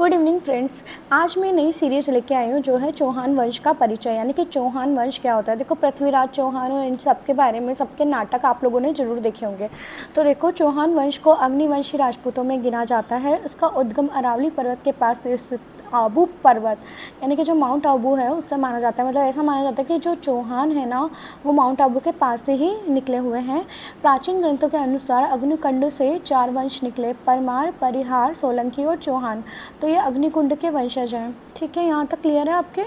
Good evening friends. आज मैं नई सीरीज लेके आई हूँ जो है चौहान वंश का परिचय, यानी कि चौहान वंश क्या होता है। देखो, पृथ्वीराज चौहान और इन सब के बारे में सबके नाटक आप लोगों ने जरूर देखे होंगे। तो देखो, चौहान वंश को अग्निवंशी राजपूतों में गिना जाता है। इसका उद्गम अरावली पर्वत के पास स्थित आबू पर्वत, यानी कि जो माउंट आबू है उससे माना जाता है। मतलब ऐसा माना जाता है कि जो चौहान है ना, वो माउंट आबू के पास से ही निकले हुए हैं। प्राचीन ग्रंथों के अनुसार अग्निकुंड से 4 वंश निकले: परमार, परिहार, सोलंकी और चौहान। तो ये अग्निकुंड के वंशज हैं। ठीक है, यहाँ तक क्लियर है आपके।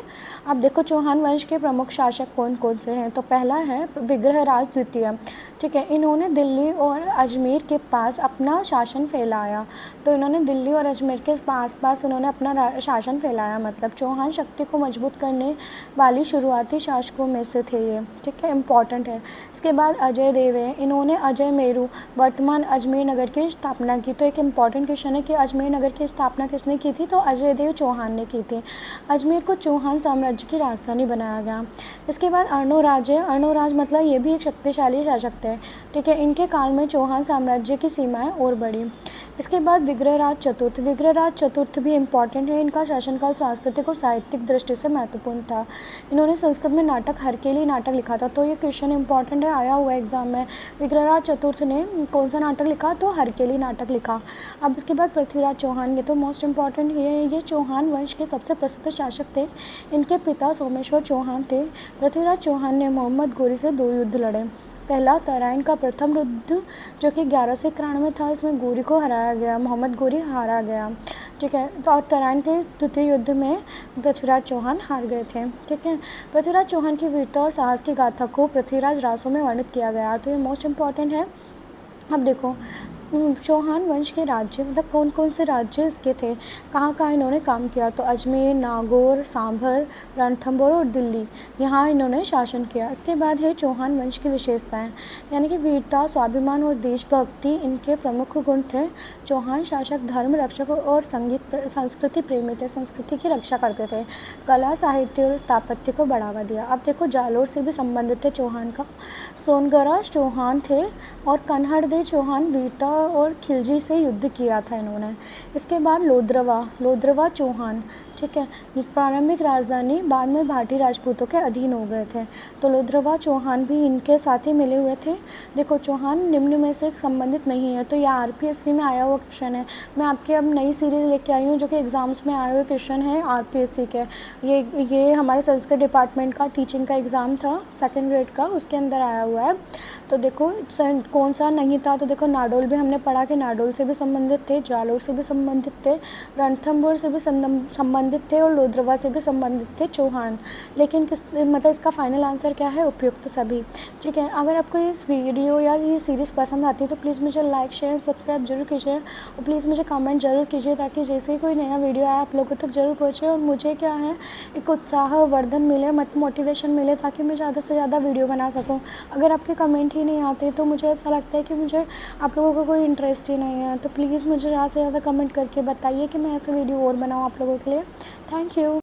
अब देखो, चौहान वंश के प्रमुख शासक कौन कौन से हैं। तो पहला है विग्रहराज द्वितीय। ठीक है, इन्होंने दिल्ली और अजमेर के पास अपना शासन फैलाया। तो इन्होंने दिल्ली और अजमेर के पास इन्होंने अपना शासन फैलाया। मतलब चौहान शक्ति को मजबूत करने वाली शुरुआती शासकों में से थे ये। ठीक है, इम्पॉर्टेंट है। इसके बाद अजय देव है। इन्होंने अजय मेरू वर्तमान अजमेर नगर की स्थापना की। तो एक इम्पॉर्टेंट क्वेश्चन है कि अजमेर नगर की स्थापना किसने की थी। तो अजय देव चौहान ने की थी। अजमेर को चौहान साम्राज्य की राजधानी बनाया गया। इसके बाद अर्णोराज है। अर्णोराज मतलब ये भी एक शक्तिशाली शासक थे। ठीक है, इनके काल में चौहान साम्राज्य की सीमाएं और बढ़ी। इसके बाद विग्रहराज चतुर्थ। विग्रहराज चतुर्थ भी इम्पॉर्टेंट है। इनका शासनकाल सांस्कृतिक और साहित्यिक दृष्टि से महत्वपूर्ण था। इन्होंने संस्कृत में नाटक हरकेली नाटक लिखा था। तो ये क्वेश्चन इंपॉर्टेंट है, आया हुआ एग्जाम में। विग्रहराज चतुर्थ ने कौन सा नाटक लिखा। तो हरकेली नाटक लिखा। अब इसके बाद पृथ्वीराज चौहान, ये तो मोस्ट इम्पॉर्टेंट ये चौहान वंश के सबसे प्रसिद्ध शासक थे। इनके पिता सोमेश्वर चौहान थे। पृथ्वीराज चौहान ने मोहम्मद गोरी से 2 युद्ध लड़े। पहला तराइन का प्रथम युद्ध जो कि 1191 था, इसमें गोरी को हराया गया, मोहम्मद गोरी हारा गया। ठीक है, तो और तराइन के द्वितीय युद्ध में पृथ्वीराज चौहान हार गए थे। ठीक है, पृथ्वीराज चौहान की वीरता और साहस की गाथा को पृथ्वीराज रासों में वर्णित किया गया। तो ये मोस्ट इम्पॉर्टेंट है। अब देखो, चौहान वंश के राज्य मतलब कौन कौन से राज्य इसके थे, कहाँ कहाँ इन्होंने काम किया। तो अजमेर, नागौर, सांभर, रणथंभौर और दिल्ली, यहाँ इन्होंने शासन किया। इसके बाद है चौहान वंश की विशेषताएं, यानी कि वीरता, स्वाभिमान और देशभक्ति इनके प्रमुख गुण थे। चौहान शासक धर्म रक्षक और संस्कृति प्रेमी थे, संस्कृति की रक्षा करते थे। कला, साहित्य और स्थापत्य को बढ़ावा दिया। अब देखो, जालोर से भी संबंधित थे चौहान का। सोनगरा चौहान थे और कन्हड़दे चौहान वीरता और खिलजी से युद्ध किया था इन्होंने। इसके बाद लोद्रवा चौहान। ठीक है, प्रारंभिक राजधानी बाद में भाटी राजपूतों के अधीन हो गए थे। तो लोद्रवा चौहान भी इनके साथ ही मिले हुए थे। देखो, चौहान निम्न में से संबंधित नहीं है। तो यह आरपीएससी में आया हुआ क्वेश्चन है। मैं आपकी अब नई सीरीज लेके आई हूँ जो कि एग्जाम्स में आए हुए क्वेश्चन है आरपीएससी के। ये हमारे संस्कृत डिपार्टमेंट का टीचिंग का एग्ज़ाम था 2nd ग्रेड का, उसके अंदर आया हुआ है। तो देखो, कौन सा नहीं था। तो देखो, नाडोल भी हमने पढ़ा कि नाडोल से भी संबंधित थे, जालोर से भी संबंधित थे, रणथंभौर से भी संबंधित थे और लोद्रवा से भी संबंधित थे चौहान। लेकिन मतलब इसका फाइनल आंसर क्या है, उपयुक्त सभी। ठीक है, अगर आपको इस वीडियो या ये सीरीज़ पसंद आती है तो प्लीज़ मुझे लाइक, शेयर, सब्सक्राइब जरूर कीजिए और प्लीज़ मुझे कमेंट जरूर कीजिए, ताकि जैसे ही कोई नया वीडियो आए आप लोगों तक जरूर पहुँचे और मुझे क्या है, एक उत्साह वर्धन मिले, मतलब मोटिवेशन मिले, ताकि मैं ज़्यादा से ज़्यादा वीडियो बना सकूँ। अगर आपके कमेंट ही नहीं आते तो मुझे ऐसा लगता है कि मुझे आप लोगों को कोई इंटरेस्ट ही नहीं है। तो प्लीज़ मुझे ज़्यादा से ज़्यादा कमेंट करके बताइए कि मैं ऐसे वीडियो और बनाऊँ आप लोगों के लिए। Thank you.